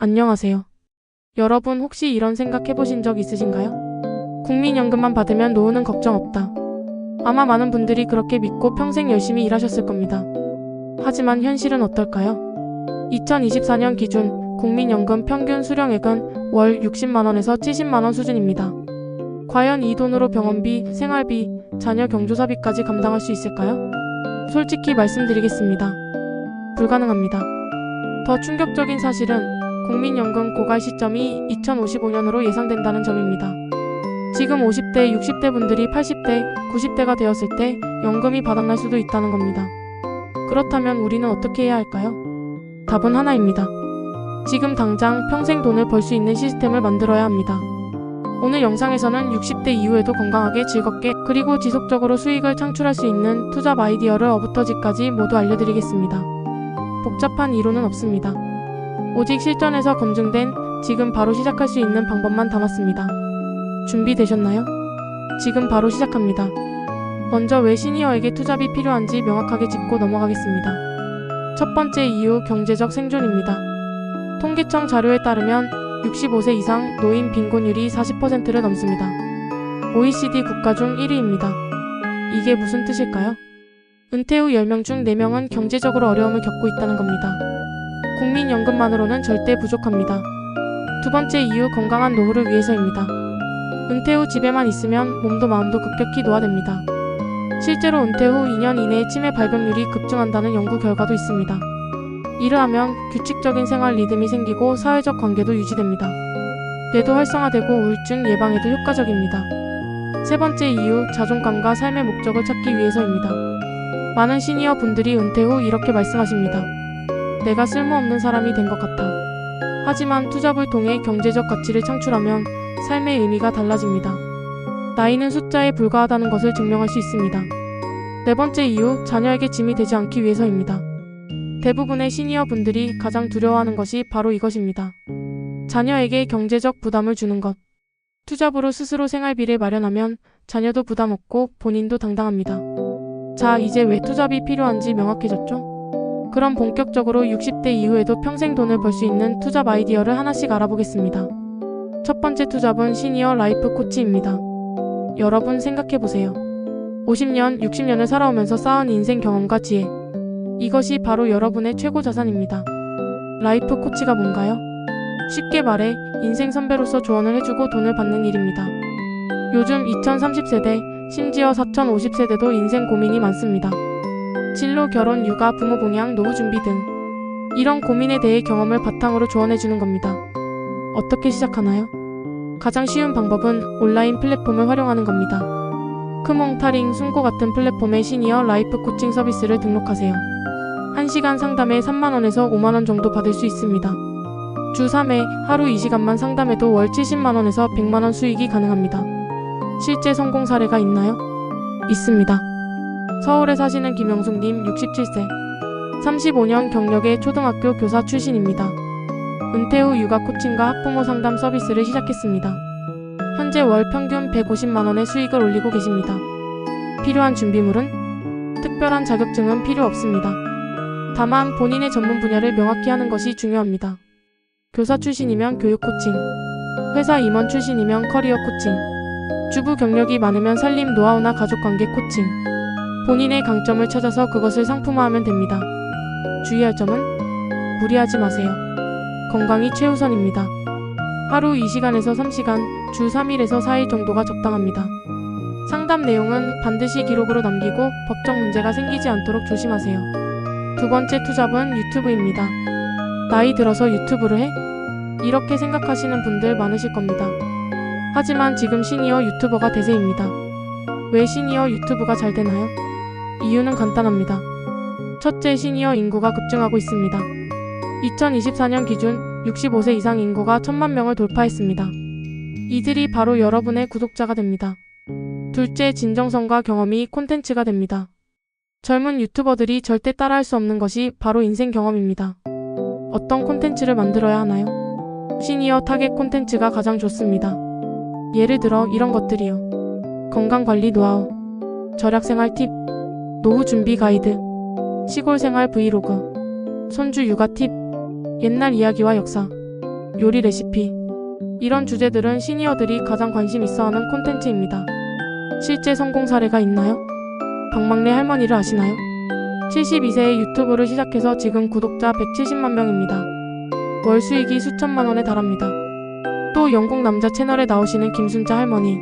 안녕하세요. 여러분 혹시 이런 생각 해보신 적 있으신가요? 국민연금만 받으면 노후는 걱정 없다. 아마 많은 분들이 그렇게 믿고 평생 열심히 일하셨을 겁니다. 하지만 현실은 어떨까요? 2024년 기준 국민연금 평균 수령액은 월 60만원에서 70만원 수준입니다. 과연 이 돈으로 병원비, 생활비, 자녀 경조사비까지 감당할 수 있을까요? 솔직히 말씀드리겠습니다. 불가능합니다. 더 충격적인 사실은 국민연금 고갈 시점이 2055년으로 예상된다는 점입니다. 지금 50대, 60대 분들이 80대, 90대가 되었을 때 연금이 바닥날 수도 있다는 겁니다. 그렇다면 우리는 어떻게 해야 할까요? 답은 하나입니다. 지금 당장 평생 돈을 벌 수 있는 시스템을 만들어야 합니다. 오늘 영상에서는 60대 이후에도 건강하게 즐겁게 그리고 지속적으로 수익을 창출할 수 있는 투잡 아이디어를 어부터지까지 모두 알려드리겠습니다. 복잡한 이론은 없습니다. 오직 실전에서 검증된 지금 바로 시작할 수 있는 방법만 담았습니다. 준비되셨나요? 지금 바로 시작합니다. 먼저 왜 시니어에게 투잡이 필요한지 명확하게 짚고 넘어가겠습니다. 첫 번째 이유, 경제적 생존입니다. 통계청 자료에 따르면 65세 이상 노인 빈곤율이 40%를 넘습니다. OECD 국가 중 1위입니다. 이게 무슨 뜻일까요? 은퇴 후 10명 중 4명은 경제적으로 어려움을 겪고 있다는 겁니다. 국민연금만으로는 절대 부족합니다. 두 번째 이유, 건강한 노후를 위해서입니다. 은퇴 후 집에만 있으면 몸도 마음도 급격히 노화됩니다. 실제로 은퇴 후 2년 이내에 치매 발병률이 급증한다는 연구 결과도 있습니다. 이러하면 규칙적인 생활 리듬이 생기고 사회적 관계도 유지됩니다. 뇌도 활성화되고 우울증 예방에도 효과적입니다. 세 번째 이유, 자존감과 삶의 목적을 찾기 위해서입니다. 많은 시니어 분들이 은퇴 후 이렇게 말씀하십니다. 내가 쓸모없는 사람이 된 것 같아. 하지만 투잡을 통해 경제적 가치를 창출하면 삶의 의미가 달라집니다. 나이는 숫자에 불과하다는 것을 증명할 수 있습니다. 네 번째 이유, 자녀에게 짐이 되지 않기 위해서입니다. 대부분의 시니어 분들이 가장 두려워하는 것이 바로 이것입니다. 자녀에게 경제적 부담을 주는 것. 투잡으로 스스로 생활비를 마련하면 자녀도 부담 없고 본인도 당당합니다. 자, 이제 왜 투잡이 필요한지 명확해졌죠? 그럼 본격적으로 60대 이후에도 평생 돈을 벌 수 있는 투잡 아이디어를 하나씩 알아보겠습니다. 첫 번째 투잡은 시니어 라이프 코치입니다. 여러분 생각해보세요. 50년, 60년을 살아오면서 쌓은 인생 경험과 지혜. 이것이 바로 여러분의 최고 자산입니다. 라이프 코치가 뭔가요? 쉽게 말해 인생 선배로서 조언을 해주고 돈을 받는 일입니다. 요즘 2030세대, 심지어 4050세대도 인생 고민이 많습니다. 진로, 결혼, 육아, 부모 봉양, 노후 준비 등 이런 고민에 대해 경험을 바탕으로 조언해주는 겁니다. 어떻게 시작하나요? 가장 쉬운 방법은 온라인 플랫폼을 활용하는 겁니다. 크몽, 타링, 숨고 같은 플랫폼의 시니어 라이프 코칭 서비스를 등록하세요. 1시간 상담에 3만원에서 5만원 정도 받을 수 있습니다. 주 3회 하루 2시간만 상담해도 월 70만원에서 100만원 수익이 가능합니다. 실제 성공 사례가 있나요? 있습니다. 서울에 사시는 김영숙님 67세. 35년 경력의 초등학교 교사 출신입니다. 은퇴 후 육아 코칭과 학부모 상담 서비스를 시작했습니다. 현재 월 평균 150만원의 수익을 올리고 계십니다. 필요한 준비물은? 특별한 자격증은 필요 없습니다. 다만 본인의 전문 분야를 명확히 하는 것이 중요합니다. 교사 출신이면 교육 코칭, 회사 임원 출신이면 커리어 코칭, 주부 경력이 많으면 살림 노하우나 가족관계 코칭, 본인의 강점을 찾아서 그것을 상품화하면 됩니다. 주의할 점은? 무리하지 마세요. 건강이 최우선입니다. 하루 2시간에서 3시간, 주 3일에서 4일 정도가 적당합니다. 상담 내용은 반드시 기록으로 남기고 법적 문제가 생기지 않도록 조심하세요. 두 번째 투잡은 유튜브입니다. 나이 들어서 유튜브를 해? 이렇게 생각하시는 분들 많으실 겁니다. 하지만 지금 시니어 유튜버가 대세입니다. 왜 시니어 유튜브가 잘 되나요? 이유는 간단합니다. 첫째, 시니어 인구가 급증하고 있습니다. 2024년 기준 65세 이상 인구가 1000만 명을 돌파했습니다. 이들이 바로 여러분의 구독자가 됩니다. 둘째, 진정성과 경험이 콘텐츠가 됩니다. 젊은 유튜버들이 절대 따라할 수 없는 것이 바로 인생 경험입니다. 어떤 콘텐츠를 만들어야 하나요? 시니어 타겟 콘텐츠가 가장 좋습니다. 예를 들어 이런 것들이요. 건강관리 노하우, 절약생활 팁, 노후 준비 가이드, 시골 생활 브이로그, 손주 육아 팁, 옛날 이야기와 역사, 요리 레시피. 이런 주제들은 시니어들이 가장 관심 있어하는 콘텐츠입니다. 실제 성공 사례가 있나요? 박막내 할머니를 아시나요? 72세에 유튜브를 시작해서 지금 구독자 170만 명입니다. 월 수익이 수천만 원에 달합니다. 또 영국 남자 채널에 나오시는 김순자 할머니.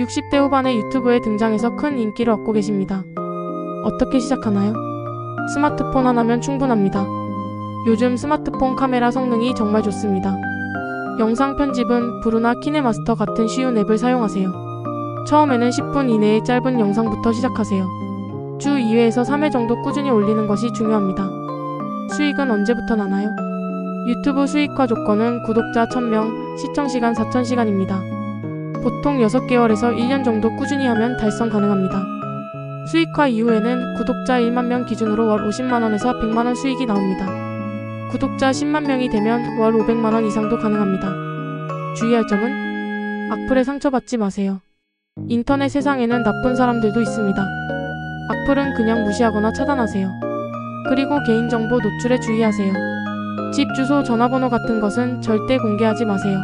60대 후반에 유튜브에 등장해서 큰 인기를 얻고 계십니다. 어떻게 시작하나요? 스마트폰 하나면 충분합니다. 요즘 스마트폰 카메라 성능이 정말 좋습니다. 영상 편집은 브루나 키네마스터 같은 쉬운 앱을 사용하세요. 처음에는 10분 이내의 짧은 영상부터 시작하세요. 주 2회에서 3회 정도 꾸준히 올리는 것이 중요합니다. 수익은 언제부터 나나요? 유튜브 수익화 조건은 구독자 1000명, 시청시간 4000시간입니다. 보통 6개월에서 1년 정도 꾸준히 하면 달성 가능합니다. 수익화 이후에는 구독자 1만 명 기준으로 월 50만 원에서 100만 원 수익이 나옵니다. 구독자 10만 명이 되면 월 500만 원 이상도 가능합니다. 주의할 점은 악플에 상처받지 마세요. 인터넷 세상에는 나쁜 사람들도 있습니다. 악플은 그냥 무시하거나 차단하세요. 그리고 개인정보 노출에 주의하세요. 집 주소, 전화번호 같은 것은 절대 공개하지 마세요.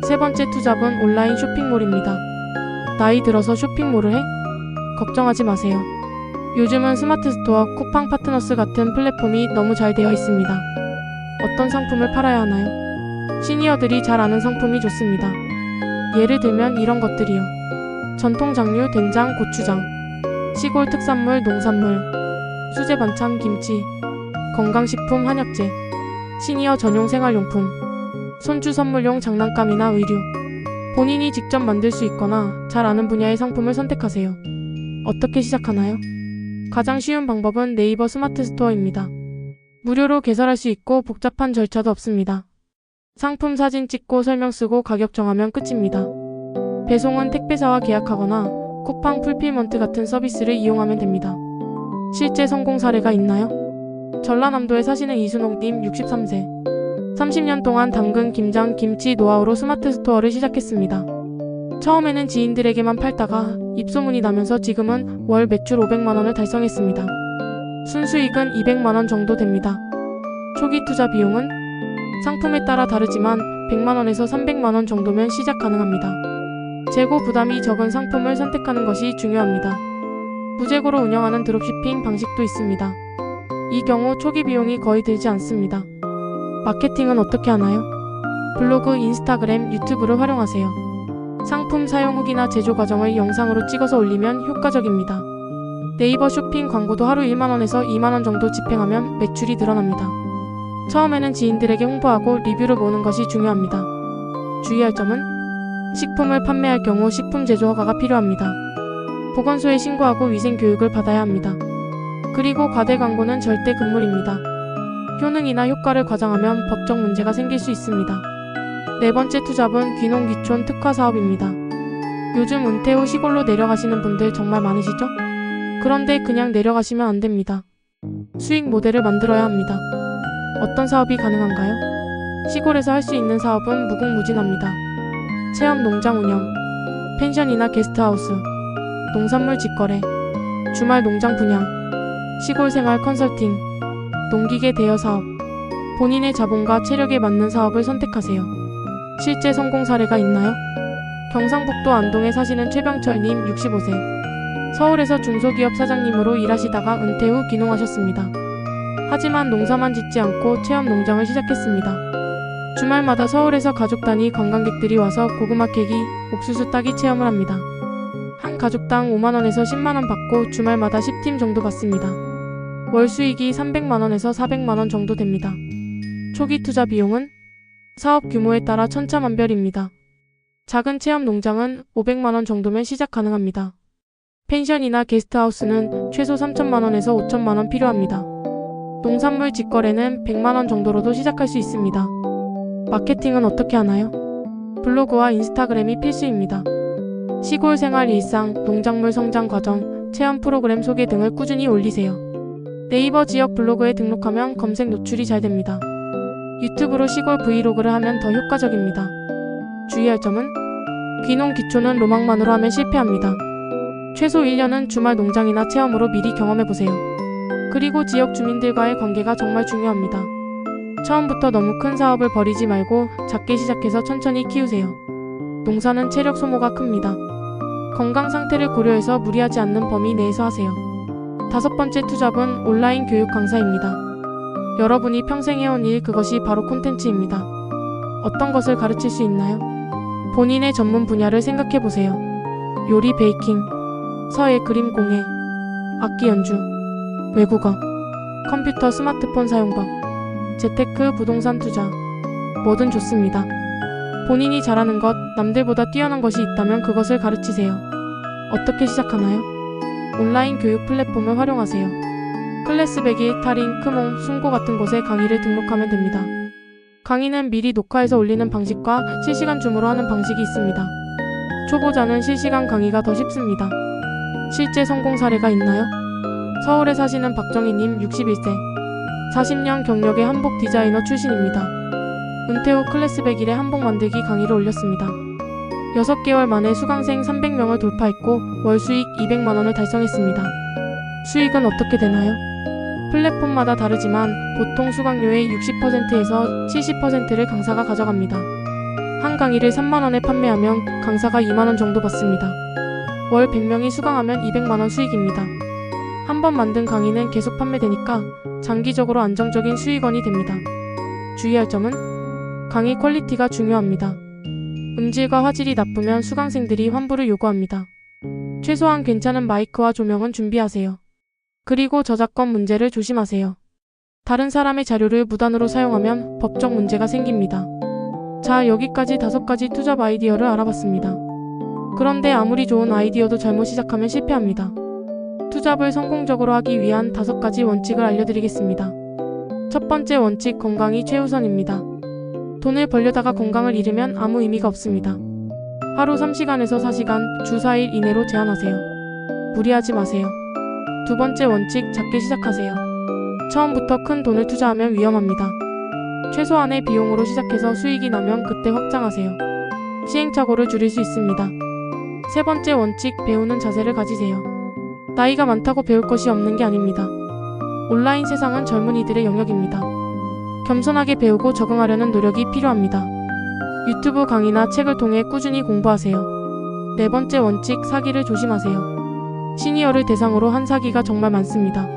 세 번째 투잡은 온라인 쇼핑몰입니다. 나이 들어서 쇼핑몰을 해? 걱정하지 마세요. 요즘은 스마트 스토어, 쿠팡 파트너스 같은 플랫폼이 너무 잘 되어 있습니다. 어떤 상품을 팔아야 하나요? 시니어들이 잘 아는 상품이 좋습니다. 예를 들면 이런 것들이요. 전통 장류, 된장, 고추장, 시골 특산물, 농산물, 수제 반찬, 김치, 건강식품, 한약재, 시니어 전용 생활용품, 손주 선물용 장난감이나 의류. 본인이 직접 만들 수 있거나 잘 아는 분야의 상품을 선택하세요. 어떻게 시작하나요? 가장 쉬운 방법은 네이버 스마트 스토어입니다. 무료로 개설할 수 있고 복잡한 절차도 없습니다. 상품 사진 찍고 설명 쓰고 가격 정하면 끝입니다. 배송은 택배사와 계약하거나 쿠팡 풀필먼트 같은 서비스를 이용하면 됩니다. 실제 성공 사례가 있나요? 전라남도에 사시는 이순옥님 63세. 30년 동안 당근, 김장, 김치 노하우로 스마트 스토어를 시작했습니다. 처음에는 지인들에게만 팔다가 입소문이 나면서 지금은 월 매출 500만 원을 달성했습니다. 순수익은 200만 원 정도 됩니다. 초기 투자 비용은 상품에 따라 다르지만 100만 원에서 300만 원 정도면 시작 가능합니다. 재고 부담이 적은 상품을 선택하는 것이 중요합니다. 무재고로 운영하는 드롭시핑 방식도 있습니다. 이 경우 초기 비용이 거의 들지 않습니다. 마케팅은 어떻게 하나요? 블로그, 인스타그램, 유튜브를 활용하세요. 상품 사용 후기나 제조 과정을 영상으로 찍어서 올리면 효과적입니다. 네이버 쇼핑 광고도 하루 1만 원에서 2만 원 정도 집행하면 매출이 늘어납니다. 처음에는 지인들에게 홍보하고 리뷰를 모으는 것이 중요합니다. 주의할 점은 식품을 판매할 경우 식품 제조 허가가 필요합니다. 보건소에 신고하고 위생 교육을 받아야 합니다. 그리고 과대 광고는 절대 금물입니다. 효능이나 효과를 과장하면 법적 문제가 생길 수 있습니다. 네 번째 투잡은 귀농귀촌 특화 사업입니다. 요즘 은퇴 후 시골로 내려가시는 분들 정말 많으시죠? 그런데 그냥 내려가시면 안 됩니다. 수익 모델을 만들어야 합니다. 어떤 사업이 가능한가요? 시골에서 할 수 있는 사업은 무궁무진합니다. 체험 농장 운영, 펜션이나 게스트하우스, 농산물 직거래, 주말 농장 분양, 시골 생활 컨설팅, 농기계 대여 사업. 본인의 자본과 체력에 맞는 사업을 선택하세요. 실제 성공 사례가 있나요? 경상북도 안동에 사시는 최병철님 65세. 서울에서 중소기업 사장님으로 일하시다가 은퇴 후 귀농하셨습니다. 하지만 농사만 짓지 않고 체험 농장을 시작했습니다. 주말마다 서울에서 가족 단위 관광객들이 와서 고구마 캐기, 옥수수 따기 체험을 합니다. 한 가족당 5만 원에서 10만 원 받고 주말마다 10팀 정도 받습니다. 월 수익이 300만 원에서 400만 원 정도 됩니다. 초기 투자 비용은 사업 규모에 따라 천차만별입니다. 작은 체험 농장은 500만 원 정도면 시작 가능합니다. 펜션이나 게스트하우스는 최소 3천만 원에서 5천만 원 필요합니다. 농산물 직거래는 100만 원 정도로도 시작할 수 있습니다. 마케팅은 어떻게 하나요? 블로그와 인스타그램이 필수입니다. 시골 생활 일상, 농작물 성장 과정, 체험 프로그램 소개 등을 꾸준히 올리세요. 네이버 지역 블로그에 등록하면 검색 노출이 잘 됩니다. 유튜브로 시골 브이로그를 하면 더 효과적입니다. 주의할 점은 귀농 귀촌은 로망만으로 하면 실패합니다. 최소 1년은 주말 농장이나 체험으로 미리 경험해보세요. 그리고 지역 주민들과의 관계가 정말 중요합니다. 처음부터 너무 큰 사업을 벌이지 말고 작게 시작해서 천천히 키우세요. 농사는 체력 소모가 큽니다. 건강 상태를 고려해서 무리하지 않는 범위 내에서 하세요. 5번째 투잡은 온라인 교육 강사입니다. 여러분이 평생 해온 일, 그것이 바로 콘텐츠입니다. 어떤 것을 가르칠 수 있나요? 본인의 전문 분야를 생각해 보세요. 요리, 베이킹, 서예, 그림, 공예, 악기 연주, 외국어, 컴퓨터, 스마트폰 사용법, 재테크, 부동산 투자, 뭐든 좋습니다. 본인이 잘하는 것, 남들보다 뛰어난 것이 있다면 그것을 가르치세요. 어떻게 시작하나요? 온라인 교육 플랫폼을 활용하세요. 클래스백일, 타링, 크몽, 숭고 같은 곳에 강의를 등록하면 됩니다. 강의는 미리 녹화해서 올리는 방식과 실시간 줌으로 하는 방식이 있습니다. 초보자는 실시간 강의가 더 쉽습니다. 실제 성공 사례가 있나요? 서울에 사시는 박정희님 61세, 40년 경력의 한복 디자이너 출신입니다. 은퇴 후 클래스백일에 한복 만들기 강의를 올렸습니다. 6개월 만에 수강생 300명을 돌파했고 월 수익 200만원을 달성했습니다. 수익은 어떻게 되나요? 플랫폼마다 다르지만 보통 수강료의 60%에서 70%를 강사가 가져갑니다. 한 강의를 3만원에 판매하면 강사가 2만원 정도 받습니다. 월 100명이 수강하면 200만원 수익입니다. 한 번 만든 강의는 계속 판매되니까 장기적으로 안정적인 수익원이 됩니다. 주의할 점은 강의 퀄리티가 중요합니다. 음질과 화질이 나쁘면 수강생들이 환불을 요구합니다. 최소한 괜찮은 마이크와 조명은 준비하세요. 그리고 저작권 문제를 조심하세요. 다른 사람의 자료를 무단으로 사용하면 법적 문제가 생깁니다. 자, 여기까지 5가지 투잡 아이디어를 알아봤습니다. 그런데 아무리 좋은 아이디어도 잘못 시작하면 실패합니다. 투잡을 성공적으로 하기 위한 5가지 원칙을 알려드리겠습니다. 첫 번째 원칙, 건강이 최우선입니다. 돈을 벌려다가 건강을 잃으면 아무 의미가 없습니다. 하루 3시간에서 4시간, 주 4일 이내로 제한하세요. 무리하지 마세요. 두 번째 원칙, 작게 시작하세요. 처음부터 큰 돈을 투자하면 위험합니다. 최소한의 비용으로 시작해서 수익이 나면 그때 확장하세요. 시행착오를 줄일 수 있습니다. 세 번째 원칙, 배우는 자세를 가지세요. 나이가 많다고 배울 것이 없는 게 아닙니다. 온라인 세상은 젊은이들의 영역입니다. 겸손하게 배우고 적응하려는 노력이 필요합니다. 유튜브 강의나 책을 통해 꾸준히 공부하세요. 네 번째 원칙, 사기를 조심하세요. 시니어를 대상으로 한 사기가 정말 많습니다.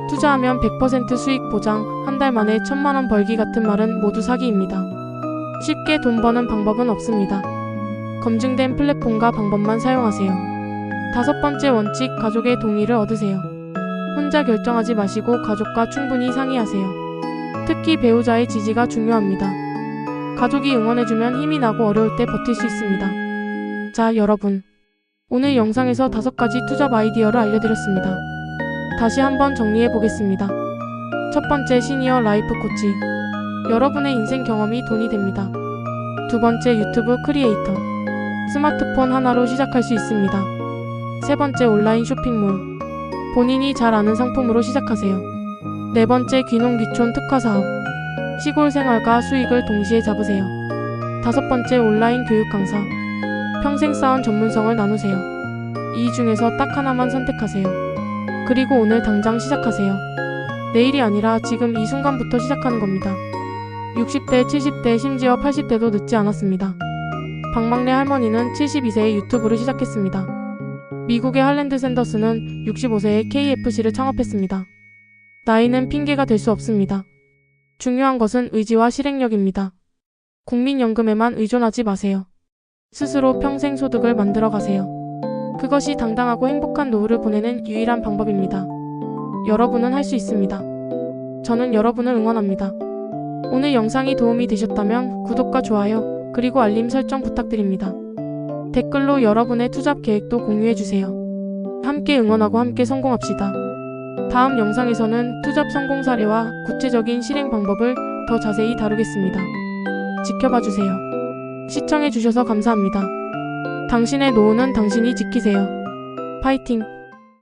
투자하면 100% 수익 보장, 한 달 만에 1000만원 벌기 같은 말은 모두 사기입니다. 쉽게 돈 버는 방법은 없습니다. 검증된 플랫폼과 방법만 사용하세요. 5번째 원칙, 가족의 동의를 얻으세요. 혼자 결정하지 마시고 가족과 충분히 상의하세요. 특히 배우자의 지지가 중요합니다. 가족이 응원해주면 힘이 나고 어려울 때 버틸 수 있습니다. 자, 여러분. 오늘 영상에서 5가지 투잡 아이디어를 알려드렸습니다. 다시 한번 정리해 보겠습니다. 첫 번째, 시니어 라이프 코치. 여러분의 인생 경험이 돈이 됩니다. 두 번째, 유튜브 크리에이터. 스마트폰 하나로 시작할 수 있습니다. 세 번째, 온라인 쇼핑몰. 본인이 잘 아는 상품으로 시작하세요. 네 번째, 귀농귀촌 특화 사업. 시골 생활과 수익을 동시에 잡으세요. 5번째, 온라인 교육 강사. 평생 쌓은 전문성을 나누세요. 이 중에서 딱 하나만 선택하세요. 그리고 오늘 당장 시작하세요. 내일이 아니라 지금 이 순간부터 시작하는 겁니다. 60대, 70대, 심지어 80대도 늦지 않았습니다. 박막내 할머니는 72세에 유튜브를 시작했습니다. 미국의 할랜드 샌더스는 65세에 KFC를 창업했습니다. 나이는 핑계가 될 수 없습니다. 중요한 것은 의지와 실행력입니다. 국민연금에만 의존하지 마세요. 스스로 평생 소득을 만들어 가세요. 그것이 당당하고 행복한 노후를 보내는 유일한 방법입니다. 여러분은 할 수 있습니다. 저는 여러분을 응원합니다. 오늘 영상이 도움이 되셨다면 구독과 좋아요, 그리고 알림 설정 부탁드립니다. 댓글로 여러분의 투잡 계획도 공유해주세요. 함께 응원하고 함께 성공합시다. 다음 영상에서는 투잡 성공 사례와 구체적인 실행 방법을 더 자세히 다루겠습니다. 지켜봐주세요. 시청해주셔서 감사합니다. 당신의 노후는 당신이 지키세요. 파이팅!